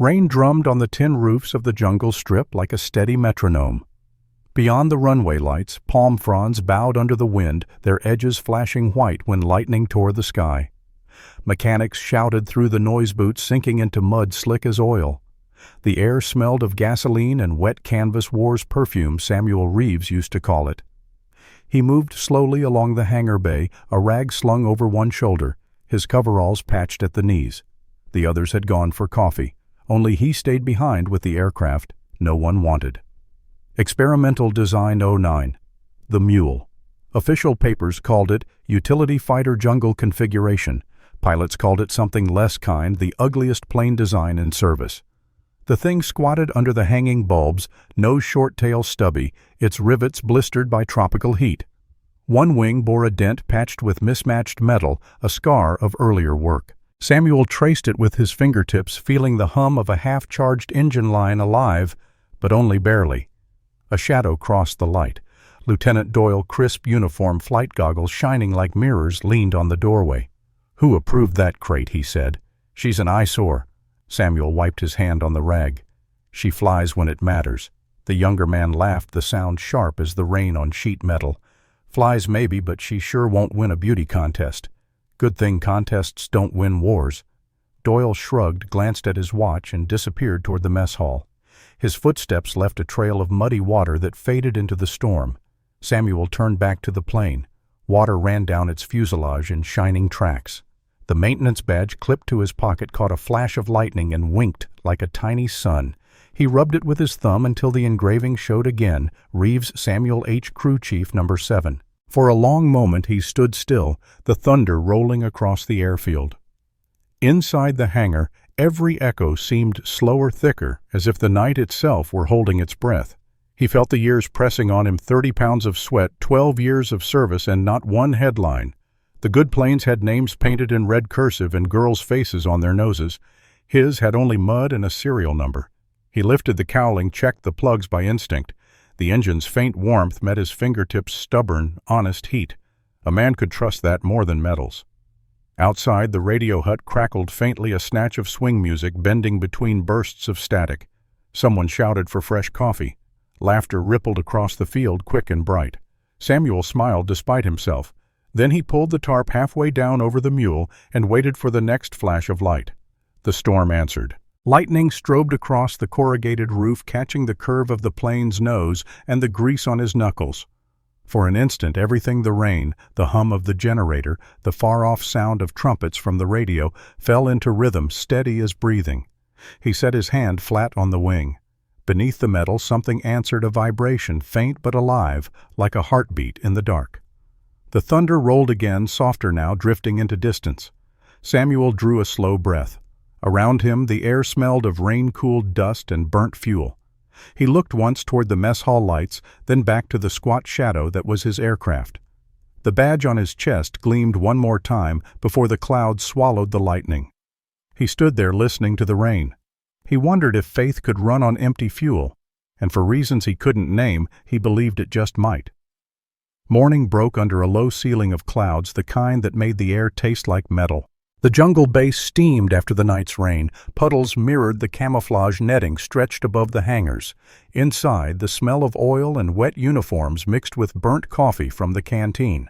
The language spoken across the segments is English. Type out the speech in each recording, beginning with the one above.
Rain drummed on the tin roofs of the jungle strip like a steady metronome. Beyond the runway lights, palm fronds bowed under the wind, their edges flashing white when lightning tore the sky. Mechanics shouted through the noise boots sinking into mud slick as oil. The air smelled of gasoline and wet canvas wars perfume, Samuel Reeves used to call it. He moved slowly along the hangar bay, a rag slung over one shoulder, his coveralls patched at the knees. The others had gone for coffee. Only he stayed behind with the aircraft no one wanted. Experimental Design 09. The Mule. Official papers called it Utility Fighter Jungle Configuration. Pilots called it something less kind, the ugliest plane design in service. The thing squatted under the hanging bulbs, nose short tail stubby, its rivets blistered by tropical heat. One wing bore a dent patched with mismatched metal, a scar of earlier work. Samuel traced it with his fingertips, feeling the hum of a half-charged engine line alive, but only barely. A shadow crossed the light. Lieutenant Doyle, crisp uniform, flight goggles shining like mirrors, leaned on the doorway. "Who approved that crate?" he said. "She's an eyesore." Samuel wiped his hand on the rag. "She flies when it matters." The younger man laughed, the sound sharp as the rain on sheet metal. "Flies maybe, but she sure won't win a beauty contest. Good thing contests don't win wars." Doyle shrugged, glanced at his watch, and disappeared toward the mess hall. His footsteps left a trail of muddy water that faded into the storm. Samuel turned back to the plane. Water ran down its fuselage in shining tracks. The maintenance badge clipped to his pocket caught a flash of lightning and winked like a tiny sun. He rubbed it with his thumb until the engraving showed again, Reeves Samuel H. Crew Chief No. 7. For a long moment he stood still, the thunder rolling across the airfield. Inside the hangar, every echo seemed slower, thicker, as if the night itself were holding its breath. He felt the years pressing on him, 30 pounds of sweat, 12 years of service, and not one headline. The good planes had names painted in red cursive and girls' faces on their noses. His had only mud and a serial number. He lifted the cowling, checked the plugs by instinct. The engine's faint warmth met his fingertips' stubborn, honest heat. A man could trust that more than metals. Outside, the radio hut crackled faintly, a snatch of swing music bending between bursts of static. Someone shouted for fresh coffee. Laughter rippled across the field, quick and bright. Samuel smiled despite himself. Then he pulled the tarp halfway down over the mule and waited for the next flash of light. The storm answered. Lightning strobed across the corrugated roof, catching the curve of the plane's nose and the grease on his knuckles. For an instant, everything, the rain, the hum of the generator, the far-off sound of trumpets from the radio, fell into rhythm, steady as breathing. He set his hand flat on the wing. Beneath the metal, something answered a vibration, faint but alive, like a heartbeat in the dark. The thunder rolled again, softer now, drifting into distance. Samuel drew a slow breath. Around him, the air smelled of rain-cooled dust and burnt fuel. He looked once toward the mess hall lights, then back to the squat shadow that was his aircraft. The badge on his chest gleamed one more time before the clouds swallowed the lightning. He stood there listening to the rain. He wondered if faith could run on empty fuel, and for reasons he couldn't name, he believed it just might. Morning broke under a low ceiling of clouds, the kind that made the air taste like metal. The jungle base steamed after the night's rain. Puddles mirrored the camouflage netting stretched above the hangars. Inside, the smell of oil and wet uniforms mixed with burnt coffee from the canteen.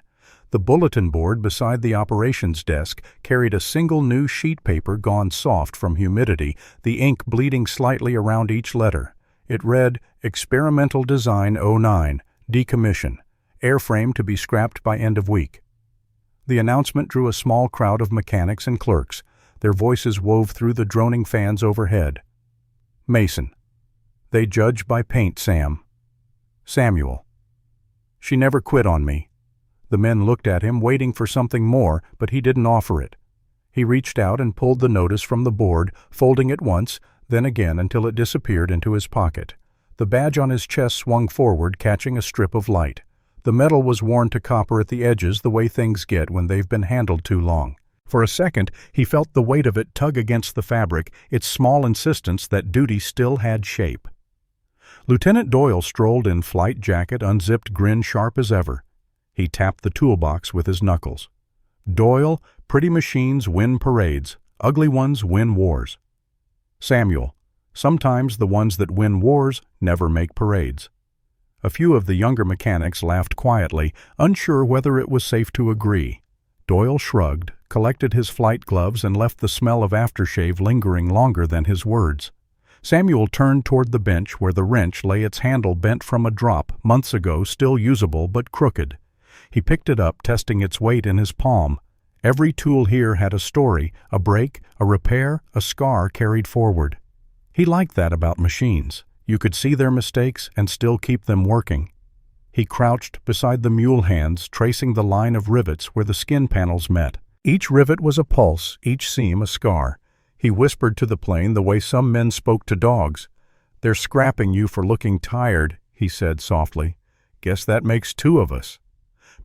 The bulletin board beside the operations desk carried a single new sheet paper gone soft from humidity, the ink bleeding slightly around each letter. It read, Experimental Design 09, Decommission. Airframe to be scrapped by end of week. The announcement drew a small crowd of mechanics and clerks. Their voices wove through the droning fans overhead. Mason. They judge by paint, Sam. Samuel. She never quit on me. The men looked at him, waiting for something more, but he didn't offer it. He reached out and pulled the notice from the board, folding it once, then again until it disappeared into his pocket. The badge on his chest swung forward, catching a strip of light. The metal was worn to copper at the edges, the way things get when they've been handled too long. For a second, he felt the weight of it tug against the fabric, its small insistence that duty still had shape. Lieutenant Doyle strolled in flight jacket, unzipped, grin sharp as ever. He tapped the toolbox with his knuckles. Doyle, pretty machines win parades, ugly ones win wars. Samuel, Sometimes the ones that win wars never make parades. A few of the younger mechanics laughed quietly, unsure whether it was safe to agree. Doyle shrugged, collected his flight gloves, and left the smell of aftershave lingering longer than his words. Samuel turned toward the bench where the wrench lay, its handle bent from a drop months ago, still usable but crooked. He picked it up, testing its weight in his palm. Every tool here had a story, a break, a repair, a scar carried forward. He liked that about machines. You could see their mistakes and still keep them working. He crouched beside the mule hands, tracing the line of rivets where the skin panels met. Each rivet was a pulse, each seam a scar. He whispered to the plane the way some men spoke to dogs. "They're scrapping you for looking tired," he said softly. "Guess that makes two of us."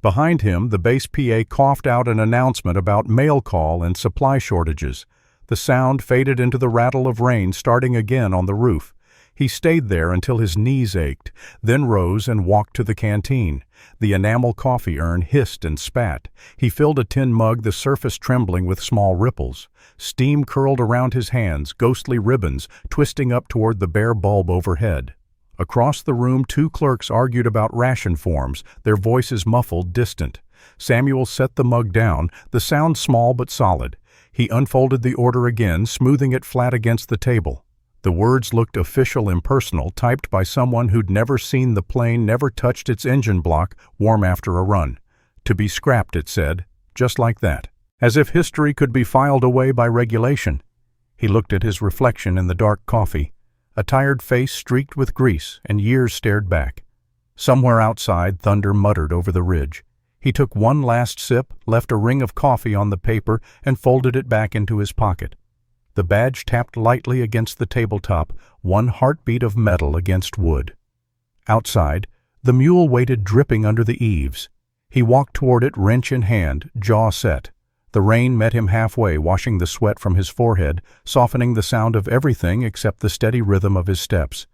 Behind him, the base PA coughed out an announcement about mail call and supply shortages. The sound faded into the rattle of rain starting again on the roof. He stayed there until his knees ached, then rose and walked to the canteen. The enamel coffee urn hissed and spat. He filled a tin mug, the surface trembling with small ripples. Steam curled around his hands, ghostly ribbons twisting up toward the bare bulb overhead. Across the room, two clerks argued about ration forms, their voices muffled, distant. Samuel set the mug down, the sound small but solid. He unfolded the order again, smoothing it flat against the table. The words looked official, impersonal, typed by someone who'd never seen the plane, never touched its engine block, warm after a run. "To be scrapped," it said, just like that. As if history could be filed away by regulation. He looked at his reflection in the dark coffee. A tired face streaked with grease, and years stared back. Somewhere outside, thunder muttered over the ridge. He took one last sip, left a ring of coffee on the paper, and folded it back into his pocket. The badge tapped lightly against the tabletop, one heartbeat of metal against wood. Outside, the mule waited dripping under the eaves. He walked toward it, wrench in hand, jaw set. The rain met him halfway, washing the sweat from his forehead, softening the sound of everything except the steady rhythm of his steps.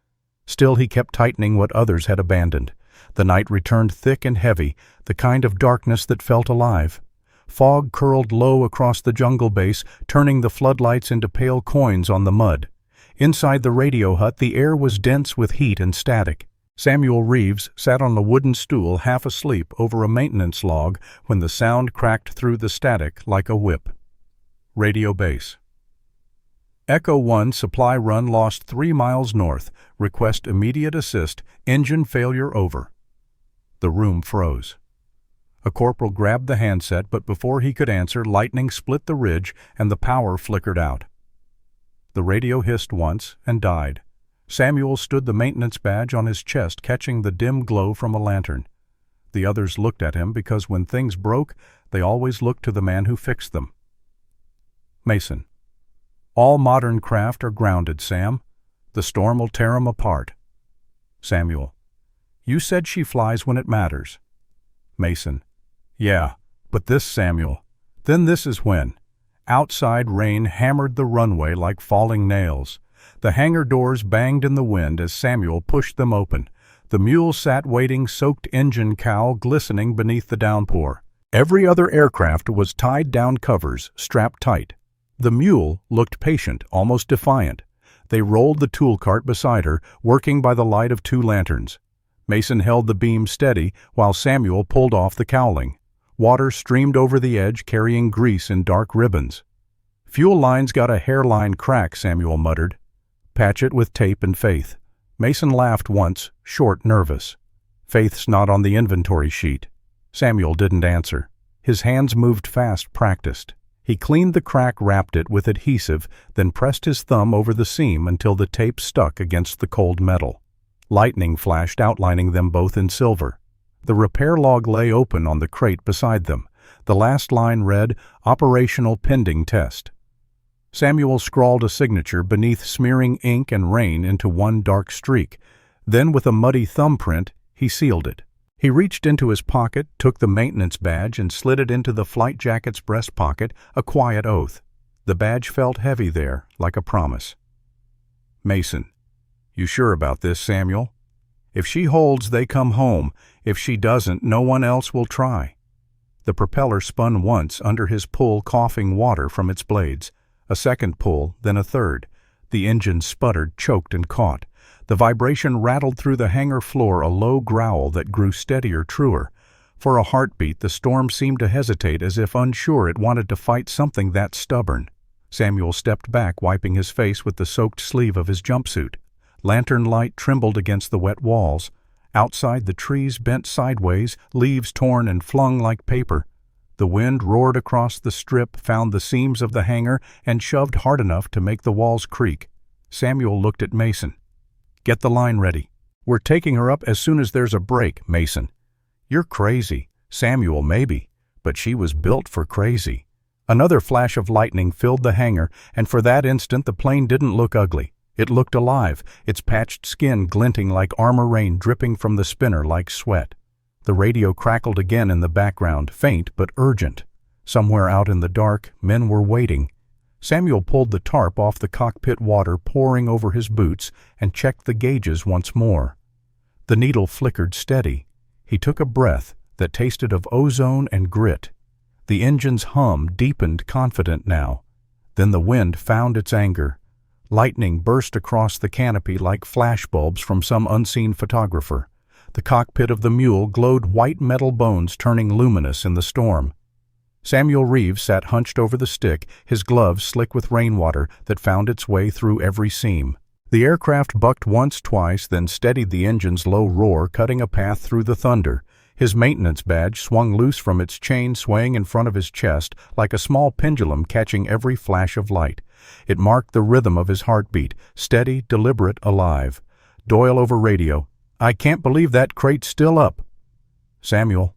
Still he kept tightening what others had abandoned. The night returned thick and heavy, the kind of darkness that felt alive. Fog curled low across the jungle base, turning the floodlights into pale coins on the mud. Inside the radio hut, the air was dense with heat and static. Samuel Reeves sat on a wooden stool, half asleep, over a maintenance log when the sound cracked through the static like a whip. Radio base. Echo 1, supply run lost 3 miles north. Request immediate assist. Engine failure over. The room froze. A corporal grabbed the handset, but before he could answer, lightning split the ridge and the power flickered out. The radio hissed once and died. Samuel stood, the maintenance badge on his chest, catching the dim glow from a lantern. The others looked at him because when things broke, they always looked to the man who fixed them. Mason. All modern craft are grounded, Sam. The storm will tear 'em apart. Samuel. You said she flies when it matters. Mason. Yeah, but this, Samuel. Then this is when. Outside rain hammered the runway like falling nails. The hangar doors banged in the wind as Samuel pushed them open. The mule sat waiting, soaked engine cowl glistening beneath the downpour. Every other aircraft was tied down covers, strapped tight. The mule looked patient, almost defiant. They rolled the tool cart beside her, working by the light of 2 lanterns. Mason held the beam steady while Samuel pulled off the cowling. Water streamed over the edge, carrying grease in dark ribbons. Fuel line's got a hairline crack, Samuel muttered. Patch it with tape and Faith. Mason laughed once, short, nervous. Faith's not on the inventory sheet. Samuel didn't answer. His hands moved fast, practiced. He cleaned the crack, wrapped it with adhesive, then pressed his thumb over the seam until the tape stuck against the cold metal. Lightning flashed, outlining them both in silver. The repair log lay open on the crate beside them. The last line read, "Operational pending test." Samuel scrawled a signature beneath smearing ink and rain into one dark streak. Then, with a muddy thumbprint, he sealed it. He reached into his pocket, took the maintenance badge, and slid it into the flight jacket's breast pocket, a quiet oath. The badge felt heavy there, like a promise. Mason. You sure about this, Samuel? If she holds, they come home. If she doesn't, no one else will try. The propeller spun once under his pull, coughing water from its blades. A second pull, then a third. The engine sputtered, choked, and caught. The vibration rattled through the hangar floor, a low growl that grew steadier, truer. For a heartbeat, the storm seemed to hesitate, as if unsure it wanted to fight something that stubborn. Samuel stepped back, wiping his face with the soaked sleeve of his jumpsuit. Lantern light trembled against the wet walls. Outside, the trees bent sideways, leaves torn and flung like paper. The wind roared across the strip, found the seams of the hangar, and shoved hard enough to make the walls creak. Samuel looked at Mason. "Get the line ready. We're taking her up as soon as there's a break, Mason." "You're crazy." "Samuel, maybe, but she was built for crazy." Another flash of lightning filled the hangar, and for that instant the plane didn't look ugly. It looked alive, its patched skin glinting like armor rain dripping from the spinner like sweat. The radio crackled again in the background, faint but urgent. Somewhere out in the dark, men were waiting. Samuel pulled the tarp off the cockpit, water pouring over his boots, and checked the gauges once more. The needle flickered steady. He took a breath that tasted of ozone and grit. The engine's hum deepened, confident now. Then the wind found its anger. Lightning burst across the canopy like flashbulbs from some unseen photographer. The cockpit of the mule glowed white metal bones turning luminous in the storm. Samuel Reeves sat hunched over the stick, his gloves slick with rainwater that found its way through every seam. The aircraft bucked once, twice, then steadied the engine's low roar, cutting a path through the thunder. His maintenance badge swung loose from its chain, swaying in front of his chest like a small pendulum catching every flash of light. It marked the rhythm of his heartbeat, steady, deliberate, alive. Doyle over radio. "I can't believe that crate's still up." "Samuel,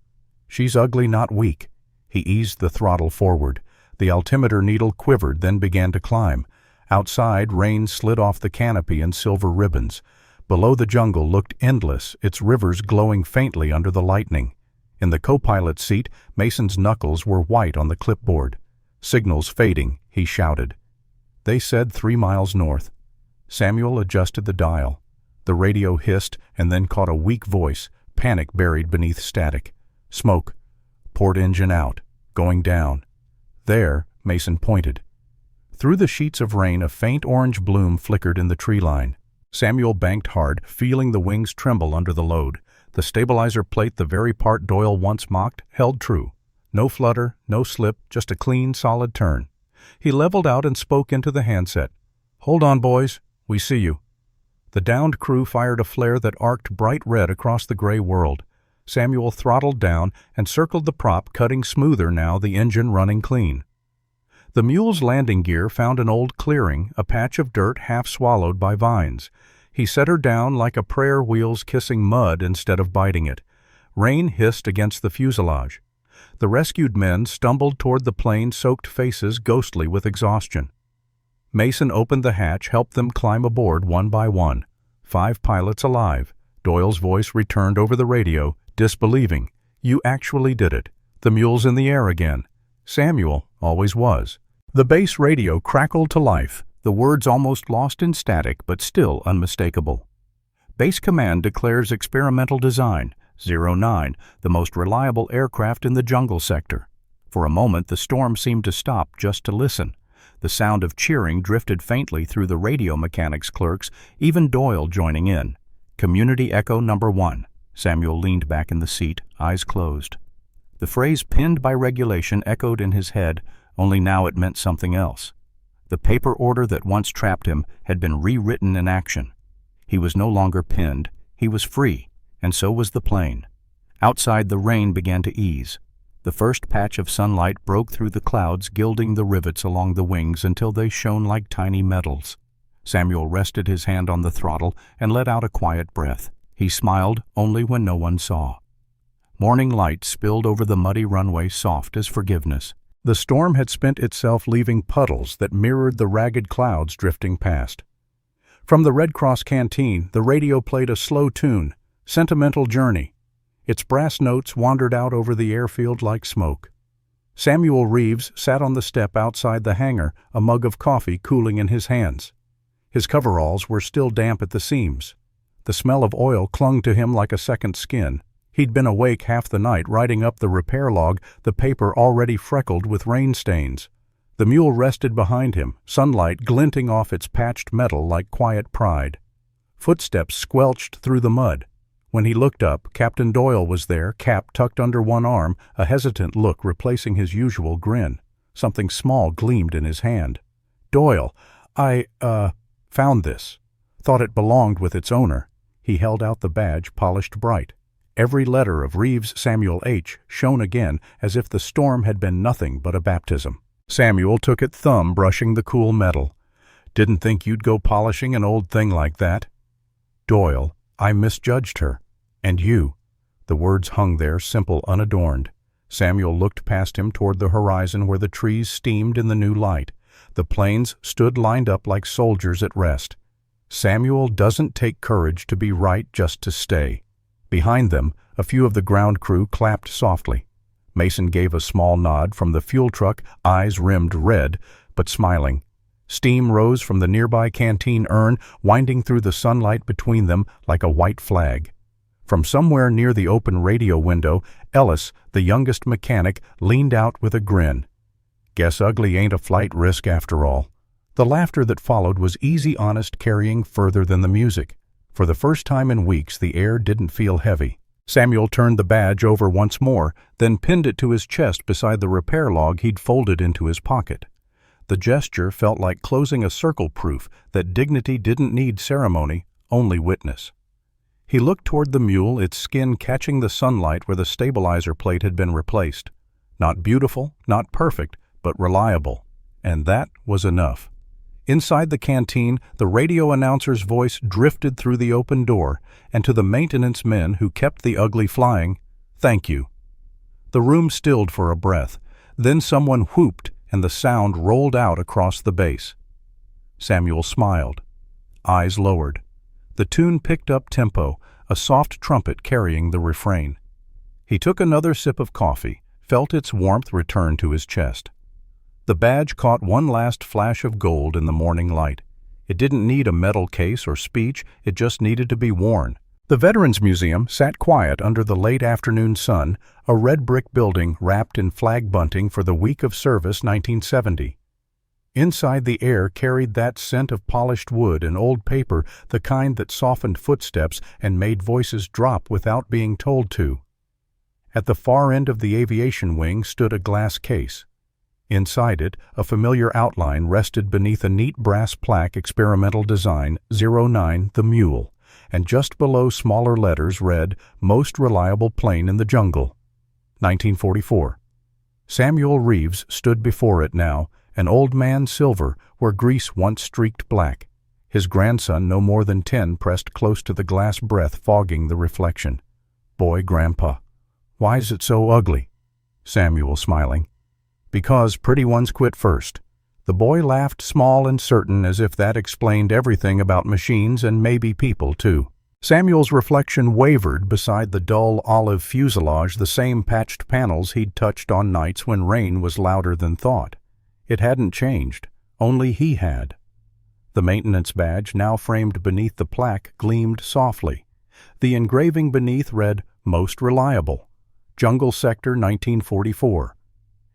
she's ugly, not weak." He eased the throttle forward. The altimeter needle quivered, then began to climb. Outside, rain slid off the canopy in silver ribbons. Below, the jungle looked endless, its rivers glowing faintly under the lightning. In the co-pilot's seat, Mason's knuckles were white on the clipboard. "Signals fading," he shouted. They said 3 miles north. Samuel adjusted the dial. The radio hissed and then caught a weak voice, panic buried beneath static. "Smoke. Port engine out. Going down." "There," Mason pointed. Through the sheets of rain, a faint orange bloom flickered in the tree line. Samuel banked hard, feeling the wings tremble under the load. The stabilizer plate, the very part Doyle once mocked, held true. No flutter, no slip, just a clean, solid turn. He leveled out and spoke into the handset. "Hold on, boys. We see you." The downed crew fired a flare that arced bright red across the gray world. Samuel throttled down and circled the prop, cutting smoother now, the engine running clean. The mule's landing gear found an old clearing, a patch of dirt half swallowed by vines. He set her down like a prayer wheels kissing mud instead of biting it. Rain hissed against the fuselage. The rescued men stumbled toward the plane-soaked faces, ghostly with exhaustion. Mason opened the hatch, helped them climb aboard one by one. 5 pilots alive. Doyle's voice returned over the radio, disbelieving. "You actually did it. The mule's in the air again." Samuel always was. The base radio crackled to life, the words almost lost in static but still unmistakable. Base Command declares experimental design, 09, the most reliable aircraft in the jungle sector. For a moment the storm seemed to stop just to listen. The sound of cheering drifted faintly through the radio mechanics clerks, even Doyle joining in. Community Echo number 1. Samuel leaned back in the seat, eyes closed. The phrase pinned by regulation echoed in his head, only now it meant something else. The paper order that once trapped him had been rewritten in action. He was no longer pinned, he was free, and so was the plane. Outside, the rain began to ease. The first patch of sunlight broke through the clouds, gilding the rivets along the wings until they shone like tiny medals. Samuel rested his hand on the throttle and let out a quiet breath. He smiled only when no one saw. Morning light spilled over the muddy runway, soft as forgiveness. The storm had spent itself, leaving puddles that mirrored the ragged clouds drifting past. From the Red Cross canteen, the radio played a slow tune, Sentimental Journey. Its brass notes wandered out over the airfield like smoke. Samuel Reeves sat on the step outside the hangar, a mug of coffee cooling in his hands. His coveralls were still damp at the seams. The smell of oil clung to him like a second skin. He'd been awake half the night writing up the repair log, the paper already freckled with rain stains. The mule rested behind him, sunlight glinting off its patched metal like quiet pride. Footsteps squelched through the mud. When he looked up, Captain Doyle was there, cap tucked under one arm, a hesitant look replacing his usual grin. Something small gleamed in his hand. "Doyle, I found this. Thought it belonged with its owner." He held out the badge, polished bright. Every letter of Reeves Samuel H. shone again, as if the storm had been nothing but a baptism. Samuel took it, thumb brushing the cool metal. "Didn't think you'd go polishing an old thing like that." "Doyle, I misjudged her. And you." The words hung there, simple, unadorned. Samuel looked past him toward the horizon where the trees steamed in the new light. The planes stood lined up like soldiers at rest. Samuel doesn't take courage to be right just to stay. Behind them, a few of the ground crew clapped softly. Mason gave a small nod from the fuel truck, eyes rimmed red, but smiling. Steam rose from the nearby canteen urn, winding through the sunlight between them like a white flag. From somewhere near the open radio window, Ellis, the youngest mechanic, leaned out with a grin. "Guess ugly ain't a flight risk after all." The laughter that followed was easy, honest, carrying further than the music. For the first time in weeks, the air didn't feel heavy. Samuel turned the badge over once more, then pinned it to his chest beside the repair log he'd folded into his pocket. The gesture felt like closing a circle, proof that dignity didn't need ceremony, only witness. He looked toward the mule, its skin catching the sunlight where the stabilizer plate had been replaced. Not beautiful, not perfect, but reliable. And that was enough. Inside the canteen, the radio announcer's voice drifted through the open door, and to the maintenance men who kept the Ugly flying, "Thank you." The room stilled for a breath. Then someone whooped, and the sound rolled out across the base. Samuel smiled. Eyes lowered. The tune picked up tempo, a soft trumpet carrying the refrain. He took another sip of coffee, felt its warmth return to his chest. The badge caught one last flash of gold in the morning light. It didn't need a medal case or speech, it just needed to be worn. The Veterans Museum sat quiet under the late afternoon sun, a red brick building wrapped in flag bunting for the Week of Service 1970. Inside, the air carried that scent of polished wood and old paper, the kind that softened footsteps and made voices drop without being told to. At the far end of the aviation wing stood a glass case. Inside it, a familiar outline rested beneath a neat brass plaque, experimental design, 09 The Mule, and just below smaller letters read, "Most reliable plane in the jungle." 1944. Samuel Reeves stood before it now, an old man silver where grease once streaked black. His grandson, no more than 10, pressed close to the glass, breath fogging the reflection. "Boy, Grandpa, why's it so ugly?" Samuel smiling. "Because pretty ones quit first." The boy laughed, small and certain, as if that explained everything about machines and maybe people, too. Samuel's reflection wavered beside the dull olive fuselage, the same patched panels he'd touched on nights when rain was louder than thought. It hadn't changed, only he had. The maintenance badge, now framed beneath the plaque, gleamed softly. The engraving beneath read, "Most reliable. Jungle Sector 1944.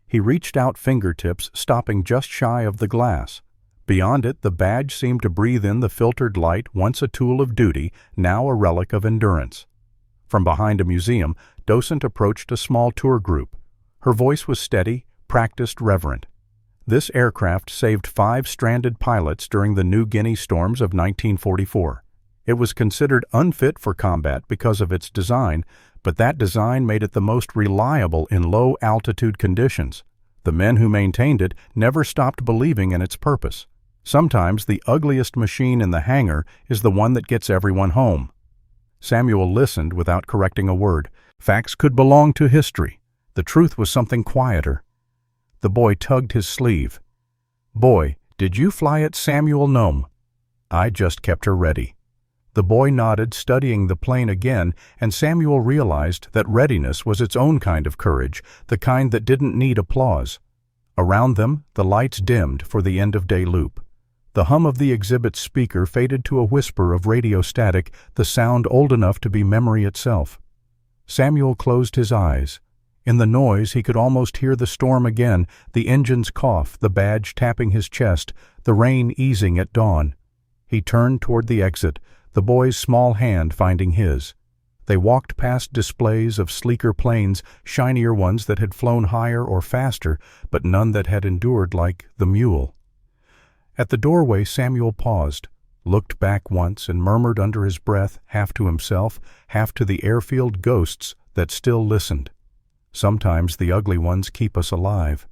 He reached out fingertips, stopping just shy of the glass. Beyond it, the badge seemed to breathe in the filtered light, once a tool of duty, now a relic of endurance. From behind a museum, Docent approached a small tour group. Her voice was steady, practiced, reverent. This aircraft saved 5 stranded pilots during the New Guinea storms of 1944. It was considered unfit for combat because of its design, but that design made it the most reliable in low-altitude conditions. The men who maintained it never stopped believing in its purpose. Sometimes the ugliest machine in the hangar is the one that gets everyone home. Samuel listened without correcting a word. Facts could belong to history. The truth was something quieter. The boy tugged his sleeve. "Boy, did you fly it, Samuel Nome?" "I just kept her ready." The boy nodded, studying the plane again, and Samuel realized that readiness was its own kind of courage, the kind that didn't need applause. Around them, the lights dimmed for the end-of-day loop. The hum of the exhibit's speaker faded to a whisper of radio static, the sound old enough to be memory itself. Samuel closed his eyes. In the noise, he could almost hear the storm again, the engine's cough, the badge tapping his chest, the rain easing at dawn. He turned toward the exit, the boy's small hand finding his. They walked past displays of sleeker planes, shinier ones that had flown higher or faster, but none that had endured like the mule. At the doorway, Samuel paused, looked back once, and murmured under his breath, half to himself, half to the airfield ghosts that still listened. Sometimes the ugly ones keep us alive.